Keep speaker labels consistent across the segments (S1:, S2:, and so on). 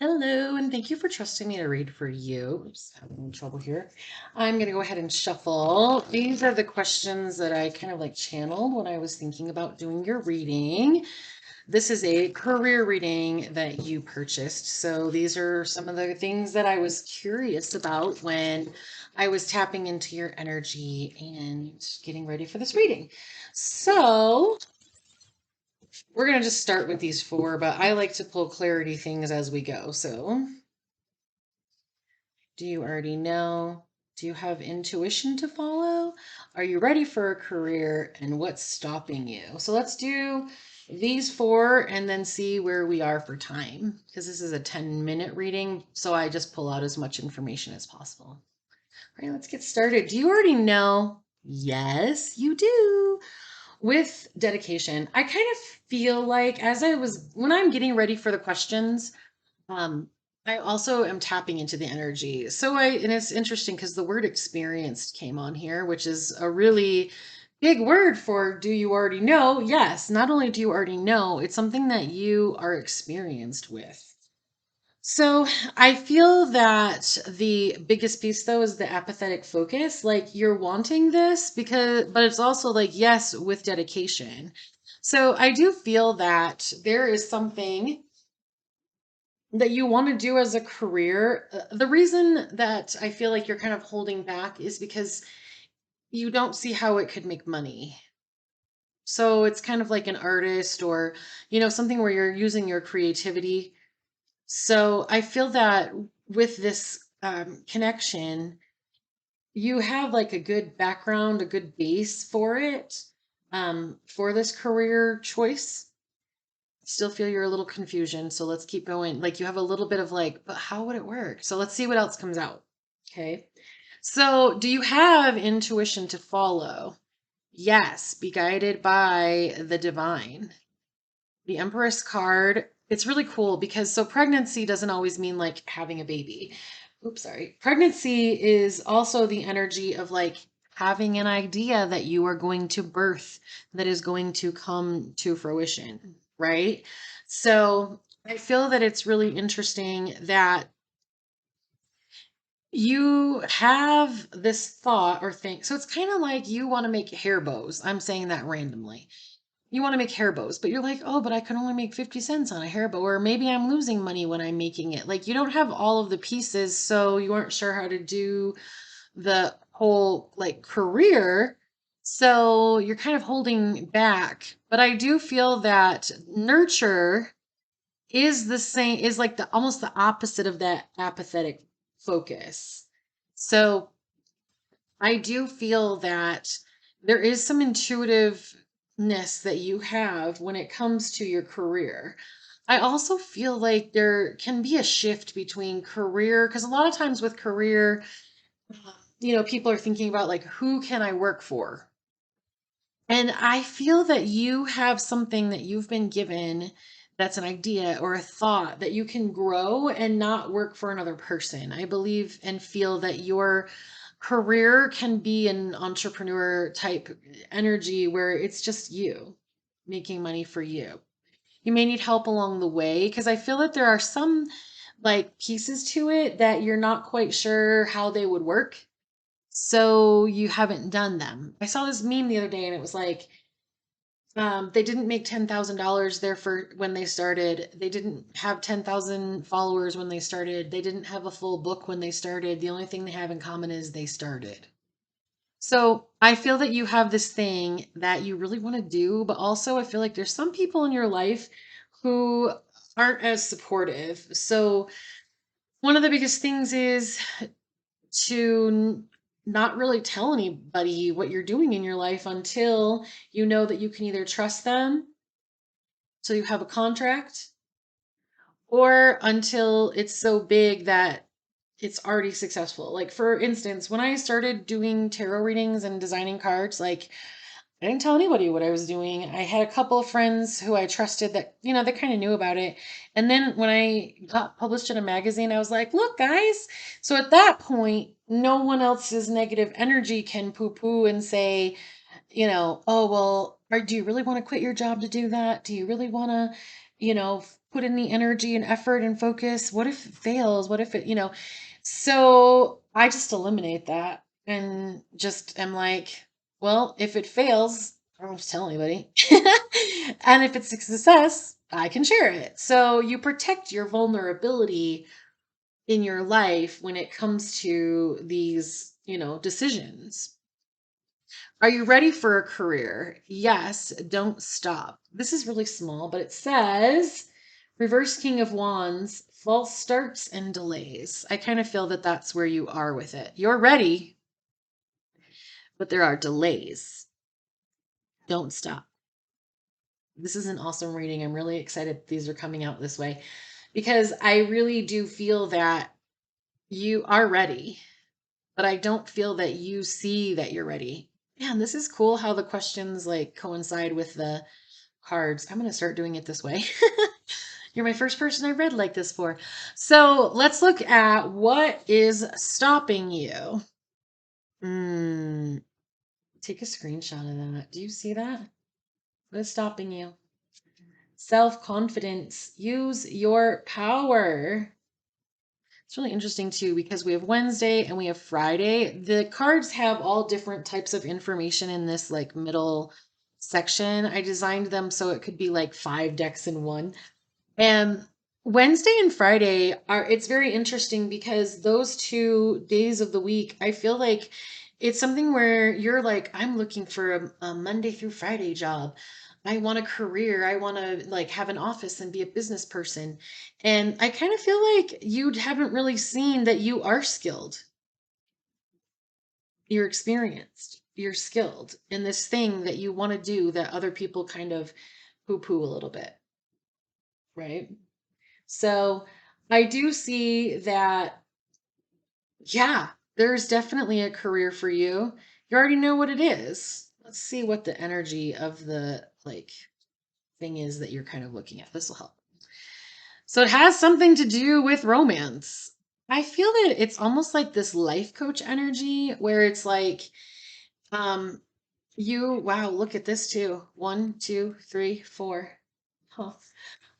S1: Hello, and thank you for trusting me to read for you. Oops, having trouble here. I'm going to go ahead and shuffle. These are the questions that I kind of like channeled when I was thinking about doing your reading. This is a career reading that you purchased. So these are some of the things that I was curious about when I was tapping into your energy and getting ready for this reading. So we're going to just start with these four, but I like to pull clarity things as we go. So do you already know? Do you have intuition to follow? Are you ready for a career and what's stopping you? So let's do these four and then see where we are for time because this is a 10-minute reading. So I just pull out as much information as possible. All right, let's get started. Do you already know? Yes, you do. With dedication, I kind of feel like when I'm getting ready for the questions, um, I also am tapping into the energy. And it's interesting because the word experienced came on here, which is a really big word for do you already know? Yes, not only do you already know, it's something that you are experienced with. So I feel that the biggest piece though is the apathetic focus. Like you're wanting this but it's also like, yes, with dedication. So I do feel that there is something that you want to do as a career. The reason that I feel like you're kind of holding back is because you don't see how it could make money. So it's kind of like an artist or, something where you're using your creativity. So I feel that with this connection, you have like a good background, a good base for it, for this career choice. Still feel you're a little confusion, so let's keep going. Like you have a little bit of like, but how would it work? So let's see what else comes out. Okay. So do you have intuition to follow? Yes, be guided by the divine. The Empress card, it's really cool because so pregnancy doesn't always mean like having a baby. Oops, sorry. Pregnancy is also the energy of like having an idea that you are going to birth that is going to come to fruition, right? So I feel that it's really interesting that you have this thought or think. So it's kind of like you want to make hair bows. I'm saying that randomly. You want to make hair bows, but you're like, oh, but I can only make 50 cents on a hair bow, or maybe I'm losing money when I'm making it. Like you don't have all of the pieces, so you aren't sure how to do the whole like career. So you're kind of holding back. But I do feel that nurture is the same, is like the almost the opposite of that apathetic focus. So I do feel that there is some intuitiveness that you have when it comes to your career. I also feel like there can be a shift between career, because a lot of times with career, people are thinking about like, who can I work for? And I feel that you have something that you've been given that's an idea or a thought that you can grow and not work for another person. I believe and feel that your career can be an entrepreneur type energy where it's just you making money for you. You may need help along the way because I feel that there are some like pieces to it that you're not quite sure how they would work. So you haven't done them. I saw this meme the other day and it was like, they didn't make $10,000 there for when they started. They didn't have 10,000 followers when they started. They didn't have a full book when they started. The only thing they have in common is they started. So I feel that you have this thing that you really want to do, but also I feel like there's some people in your life who aren't as supportive. So one of the biggest things is to not really tell anybody what you're doing in your life until you know that you can either trust them, so you have a contract, or until it's so big that it's already successful. Like for instance, when I started doing tarot readings and designing cards, like I didn't tell anybody what I was doing. I had a couple of friends who I trusted that, they kind of knew about it. And then when I got published in a magazine, I was like, look, guys. So at that point, no one else's negative energy can poo poo and say, oh, well, do you really want to quit your job to do that? Do you really want to, put in the energy and effort and focus? What if it fails? What if it, So I just eliminate that and just am like, well, if it fails, I don't have to tell anybody. And if it's a success, I can share it. So you protect your vulnerability in your life when it comes to these, decisions. Are you ready for a career? Yes, don't stop. This is really small, but it says Reverse King of Wands, false starts and delays. I kind of feel that that's where you are with it. You're ready, but there are delays. Don't stop. This is an awesome reading. I'm really excited these are coming out this way because I really do feel that you are ready, but I don't feel that you see that you're ready. Man, this is cool how the questions like coincide with the cards. I'm going to start doing it this way. You're my first person I read like this for. So let's look at what is stopping you. Take a screenshot of that. Do you see that? What is stopping you? Self-confidence. Use your power. It's really interesting too because we have Wednesday and we have Friday. The cards have all different types of information in this like middle section. I designed them so it could be like 5 decks in one. And Wednesday and Friday it's very interesting because those 2 days of the week, I feel like it's something where you're like, I'm looking for a Monday through Friday job. I want a career. I want to like have an office and be a business person. And I kind of feel like you haven't really seen that you are skilled. You're experienced. You're skilled in this thing that you want to do that other people kind of poo-poo a little bit, right? So I do see that, yeah, there's definitely a career for you. You already know what it is. Let's see what the energy of the like thing is that you're kind of looking at. This will help. So it has something to do with romance. I feel that it's almost like this life coach energy where it's like, um, wow, look at this too. 1, 2, 3, 4. Huh.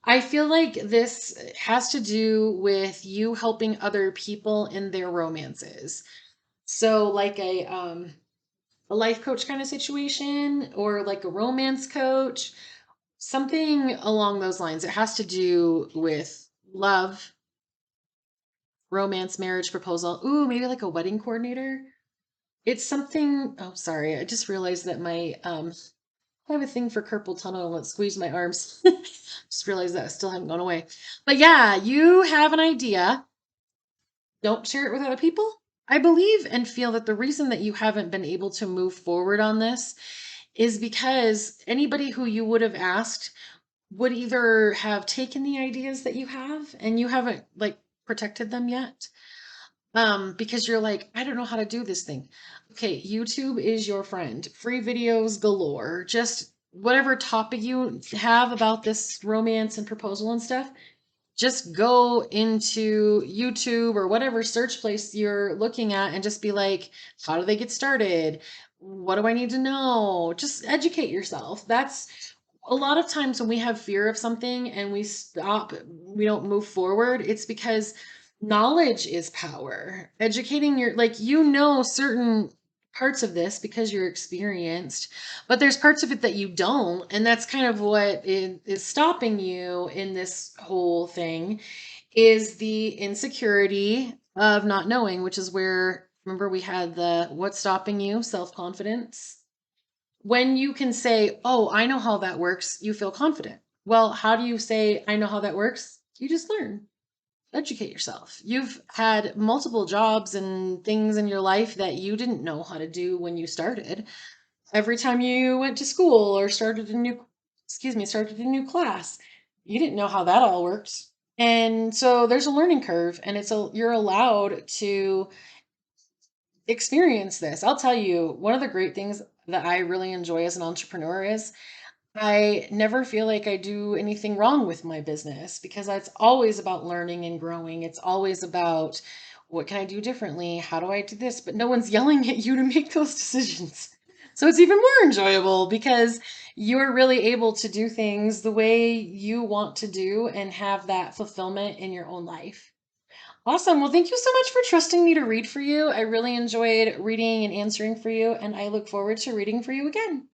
S1: I feel like this has to do with you helping other people in their romances. So like a life coach kind of situation or like a romance coach, something along those lines. It has to do with love, romance, marriage proposal. Ooh, maybe like a wedding coordinator. It's something, oh sorry, I just realized that my I have a thing for carpal tunnel and it squeezed my arms. Just realized that I still haven't gone away. But yeah, you have an idea. Don't share it with other people. I believe and feel that the reason that you haven't been able to move forward on this is because anybody who you would have asked would either have taken the ideas that you have and you haven't like protected them yet. Because you're like, I don't know how to do this thing. Okay, YouTube is your friend. Free videos galore. Just whatever topic you have about this romance and proposal and stuff, just go into YouTube or whatever search place you're looking at and just be like, how do they get started? What do I need to know? Just educate yourself. That's a lot of times when we have fear of something and we stop, we don't move forward, it's because knowledge is power. Educating like, certain parts of this because you're experienced, but there's parts of it that you don't. And that's kind of what is stopping you in this whole thing is the insecurity of not knowing, which is where, remember, we had the what's stopping you, self confidence. When you can say, oh, I know how that works, you feel confident. Well, how do you say, I know how that works? You just learn, educate yourself. You've had multiple jobs and things in your life that you didn't know how to do when you started. Every time you went to school or started a new class, you didn't know how that all works. And so there's a learning curve and you're allowed to experience this. I'll tell you, one of the great things that I really enjoy as an entrepreneur is I never feel like I do anything wrong with my business because it's always about learning and growing. It's always about what can I do differently? How do I do this? But no one's yelling at you to make those decisions. So it's even more enjoyable because you're really able to do things the way you want to do and have that fulfillment in your own life. Awesome. Well, thank you so much for trusting me to read for you. I really enjoyed reading and answering for you, and I look forward to reading for you again.